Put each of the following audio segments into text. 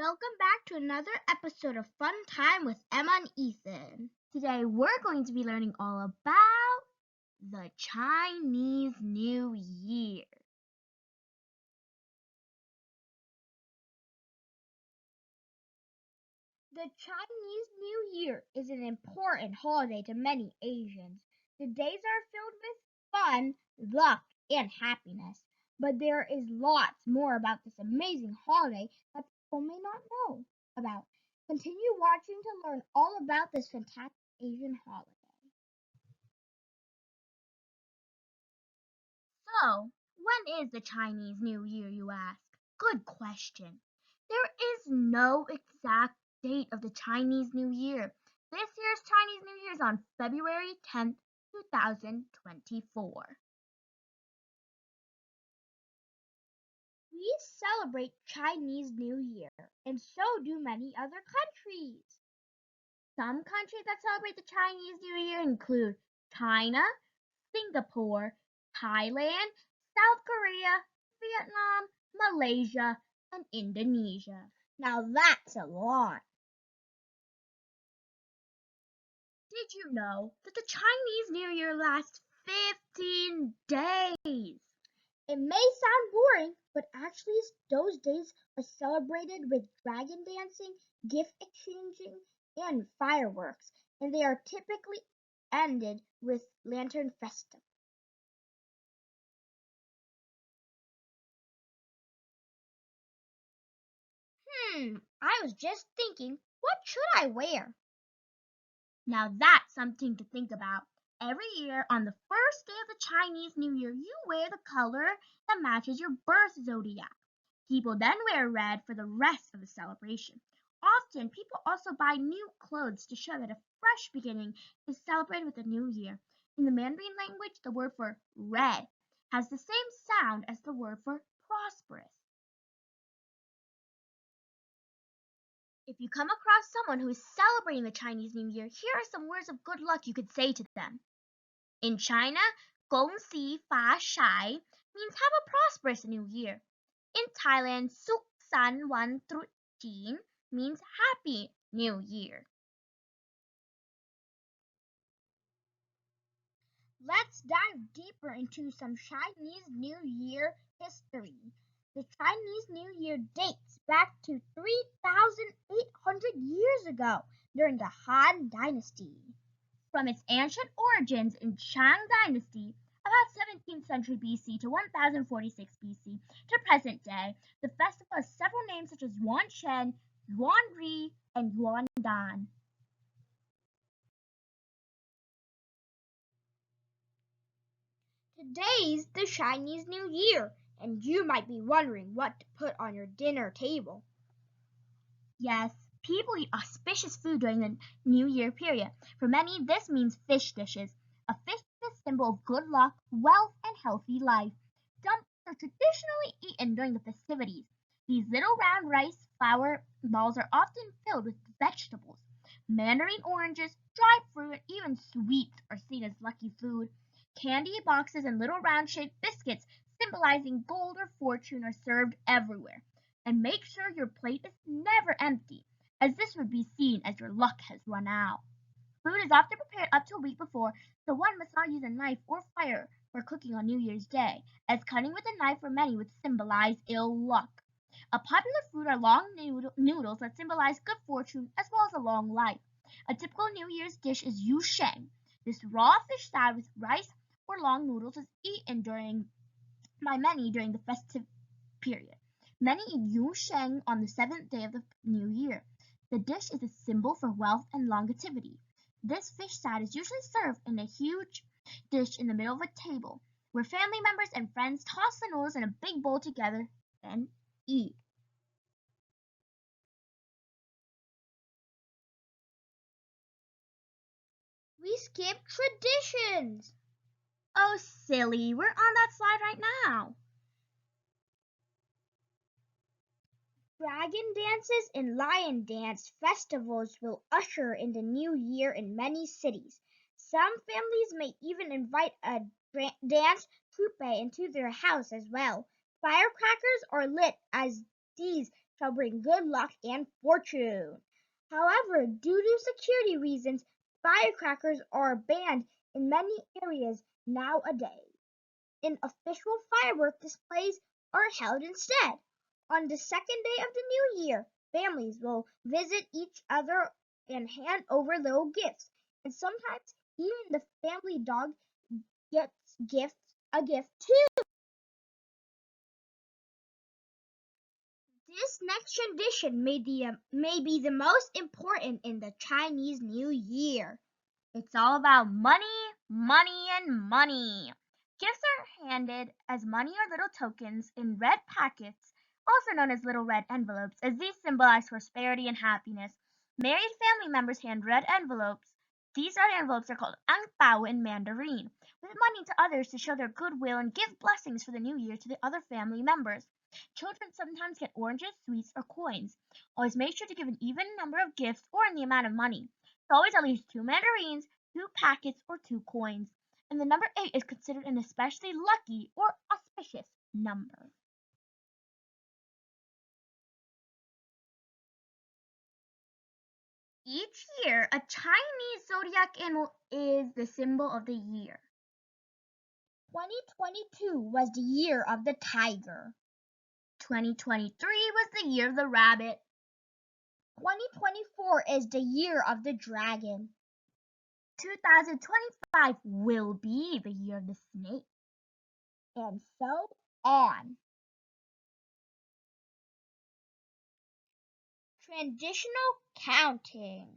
Welcome back to another episode of Fun Time with Emma and Ethan. Today we're going to be learning all about the Chinese New Year. The Chinese New Year is an important holiday to many Asians. The days are filled with fun, luck, and happiness. But there is lots more about this amazing holiday that people may not know about. Continue watching to learn all about this fantastic Asian holiday. So, when is the Chinese New Year, you ask? Good question. There is no exact date of the Chinese New Year. This year's Chinese New Year is on February 10th, 2024. We celebrate Chinese New Year, and so do many other countries. Some countries that celebrate the Chinese New Year include China, Singapore, Thailand, South Korea, Vietnam, Malaysia, and Indonesia. Now that's a lot. Did you know that the Chinese New Year lasts 15 days? It may sound boring, but actually those days are celebrated with dragon dancing, gift exchanging, and fireworks, and they are typically ended with lantern festival. I was just thinking, what should I wear? Now that's something to think about. Every year, on the first day of the Chinese New Year, you wear the color that matches your birth zodiac. People then wear red for the rest of the celebration. Often, people also buy new clothes to show that a fresh beginning is celebrated with the new year. In the Mandarin language, the word for red has the same sound as the word for prosperous. If you come across someone who is celebrating the Chinese New Year, here are some words of good luck you could say to them. In China, Gong Xi Fa Cai means have a prosperous new year. In Thailand, Suk San Wan Trut Jin means happy new year. Let's dive deeper into some Chinese New Year history. The Chinese New Year dates back to 3,800 years ago during the Han Dynasty. From its ancient origins in Shang Dynasty, about 17th century BC to 1046 BC to present day, the festival has several names such as Yuan Shen, Yuan Ri, and Yuan Dan. Today's the Chinese New Year, and you might be wondering what to put on your dinner table. Yes, people eat auspicious food during the New Year period. For many, this means fish dishes. A fish is a symbol of good luck, wealth, and healthy life. Dumplings are traditionally eaten during the festivities. These little round rice flour balls are often filled with vegetables. Mandarin oranges, dried fruit, and even sweets are seen as lucky food. Candy boxes and little round-shaped biscuits symbolizing gold or fortune are served everywhere. And make sure your plate is never empty, as this would be seen as your luck has run out. Food is often prepared up to a week before, so one must not use a knife or fire for cooking on New Year's Day, as cutting with a knife for many would symbolize ill luck. A popular food are long noodles that symbolize good fortune as well as a long life. A typical New Year's dish is yu sheng. This raw fish salad with rice or long noodles is eaten by many during the festive period. Many eat yu sheng on the seventh day of the new year. The dish is a symbol for wealth and longevity. This fish salad is usually served in a huge dish in the middle of a table, where family members and friends toss the noodles in a big bowl together and eat. We skip traditions. Oh, silly, we're on that slide right now. Dragon dances and lion dance festivals will usher in the new year in many cities. Some families may even invite a dance troupe into their house as well. Firecrackers are lit as these shall bring good luck and fortune. However, due to security reasons, firecrackers are banned in many areas nowadays, and official firework displays are held instead. On the second day of the new year, families will visit each other and hand over little gifts, and sometimes even the family dog gets a gift too. This next tradition may be the most important in the Chinese New Year. It's all about money, money, and money. Gifts are handed as money or little tokens in red packets, also known as little red envelopes, as these symbolize prosperity and happiness. Married family members hand red envelopes. These red envelopes are called ang pao in Mandarin, with money to others to show their goodwill and give blessings for the new year to the other family members. Children sometimes get oranges, sweets, or coins. Always make sure to give an even number of gifts or in the amount of money. It's always at least 2 mandarins, 2 packets, or 2 coins. And the number 8 is considered an especially lucky or auspicious number. Each year, a Chinese zodiac animal is the symbol of the year. 2022 was the year of the tiger. 2023 was the year of the rabbit. 2024 is the year of the dragon. 2025 will be the year of the snake. And so on. Traditional counting.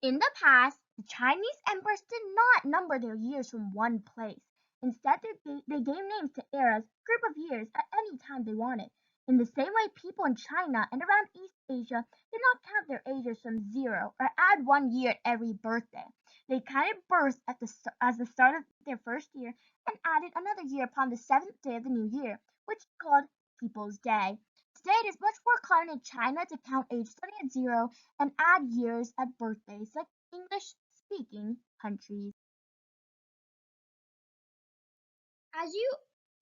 In the past, the Chinese emperors did not number their years from one place. Instead, they gave names to eras, group of years, at any time they wanted. In the same way, people in China and around East Asia did not count their ages from 0 or add 1 year at every birthday. They counted births as the start of their first year and added another year upon the 7th day of the new year, which is called People's Day. Today it is much more common in China to count age starting at 0 and add years at birthdays like English-speaking countries. As you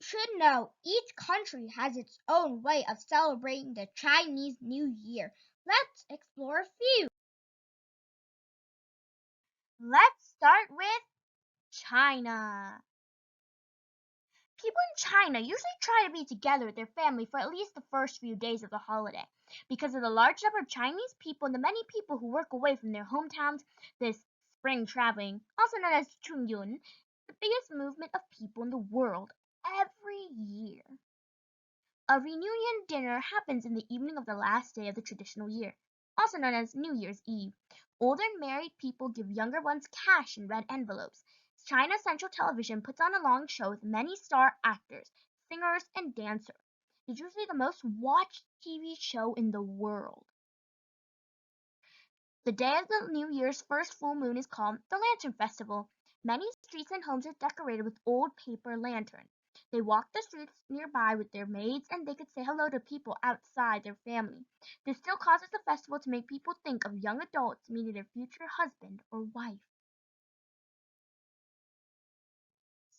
should know, each country has its own way of celebrating the Chinese New Year. Let's explore a few. Let's start with China. People in China usually try to be together with their family for at least the first few days of the holiday. Because of the large number of Chinese people and the many people who work away from their hometowns, this spring traveling, also known as Chungyun, is the biggest movement of people in the world every year. A reunion dinner happens in the evening of the last day of the traditional year, also known as New Year's Eve. Older married people give younger ones cash in red envelopes. China Central Television puts on a long show with many star actors, singers, and dancers. It's usually the most watched TV show in the world. The day of the New Year's first full moon is called the Lantern Festival. Many streets and homes are decorated with old paper lanterns. They walk the streets nearby with their maids and they could say hello to people outside their family. This still causes the festival to make people think of young adults meeting their future husband or wife.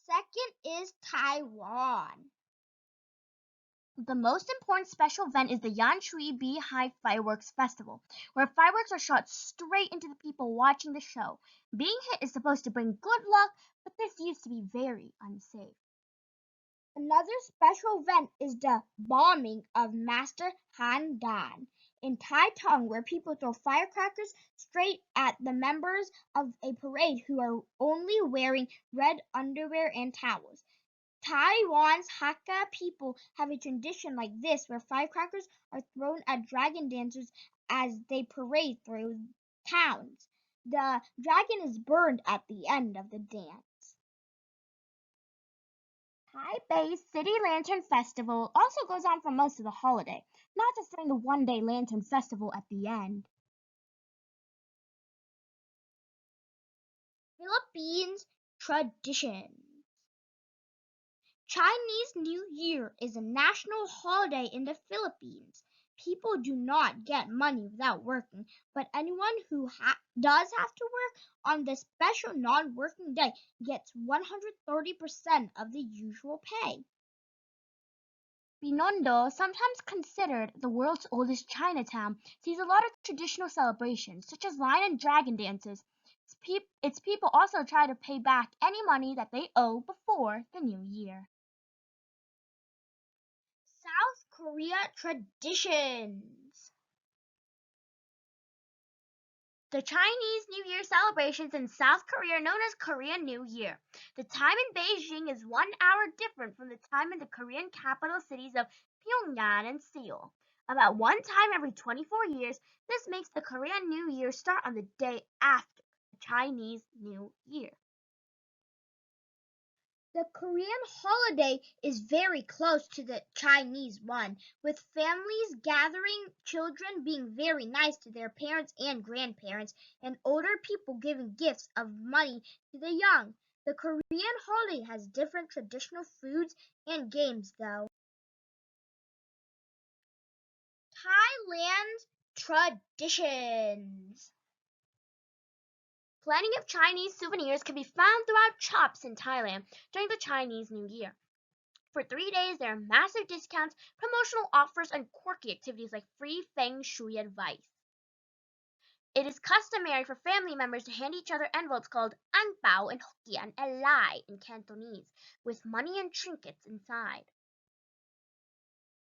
Second is Taiwan. The most important special event is the Yanshui Beehive Fireworks Festival, where fireworks are shot straight into the people watching the show. Being hit is supposed to bring good luck, but this used to be very unsafe. Another special event is the bombing of Master Han Dan in Taitung, where people throw firecrackers straight at the members of a parade who are only wearing red underwear and towels. Taiwan's Hakka people have a tradition like this where firecrackers are thrown at dragon dancers as they parade through towns. The dragon is burned at the end of the dance. Taipei's City Lantern Festival also goes on for most of the holiday, not just during the one-day Lantern Festival at the end. Philippines traditions. Chinese New Year is a national holiday in the Philippines. People do not get money without working, but anyone who does have to work on this special non-working day gets 130% of the usual pay. Binondo, sometimes considered the world's oldest Chinatown, sees a lot of traditional celebrations, such as lion and dragon dances. Its people also try to pay back any money that they owe before the new year. South Korea traditions. The Chinese New Year celebrations in South Korea are known as Korean New Year. The time in Beijing is 1 hour different from the time in the Korean capital cities of Pyongyang and Seoul. About one time every 24 years, this makes the Korean New Year start on the day after the Chinese New Year. The Korean holiday is very close to the Chinese one, with families gathering, children being very nice to their parents and grandparents, and older people giving gifts of money to the young. The Korean holiday has different traditional foods and games, though. Thailand traditions. Plenty of Chinese souvenirs can be found throughout shops in Thailand during the Chinese New Year. For 3 days, there are massive discounts, promotional offers, and quirky activities like free feng shui advice. It is customary for family members to hand each other envelopes called ang bao in Hokkien and lai in Cantonese, with money and trinkets inside.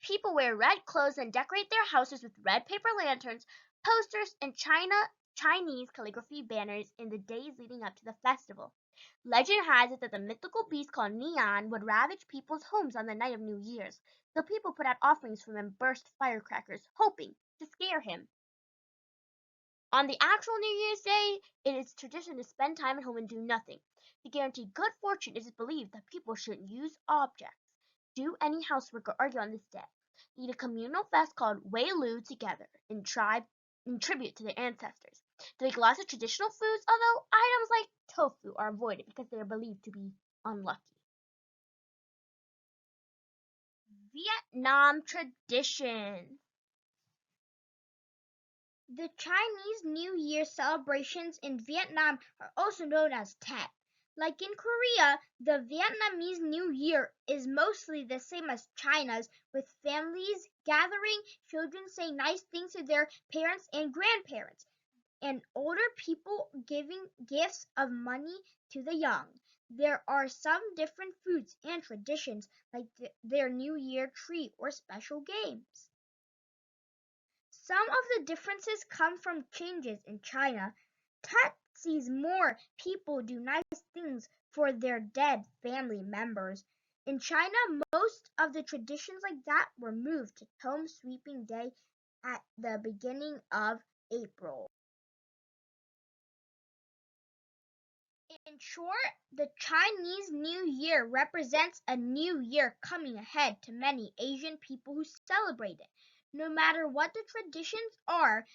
People wear red clothes and decorate their houses with red paper lanterns, posters, and Chinese calligraphy banners in the days leading up to the festival. Legend has it that the mythical beast called Neon would ravage people's homes on the night of New Year's, so people put out offerings from and burst firecrackers, hoping to scare him. On the actual New Year's Day, it is tradition to spend time at home and do nothing. To guarantee good fortune, it is believed that people shouldn't use objects, do any housework, or argue on this day. They eat a communal fest called Wei Lu together in tribute to their ancestors. They make lots of traditional foods, although items like tofu are avoided because they are believed to be unlucky. Vietnam tradition. The Chinese New Year celebrations in Vietnam are also known as Tet. Like in Korea, the Vietnamese New Year is mostly the same as China's, with families gathering, children saying nice things to their parents and grandparents, and older people giving gifts of money to the young. There are some different foods and traditions, like their New Year tree or special games. Some of the differences come from changes in China. Tet sees more people do nice things for their dead family members. In China, most of the traditions like that were moved to Home Sweeping Day at the beginning of April. In short, the Chinese New Year represents a new year coming ahead to many Asian people who celebrate it. No matter what the traditions are,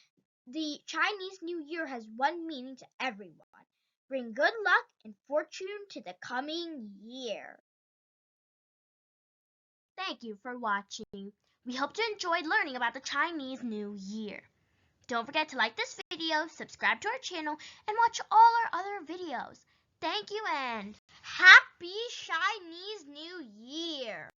the Chinese New Year has one meaning to everyone: bring good luck and fortune to the coming year. Thank you for watching. We hope you enjoyed learning about the Chinese New Year. Don't forget to like this video, subscribe to our channel, and watch all our other videos. Thank you and Happy Chinese New Year!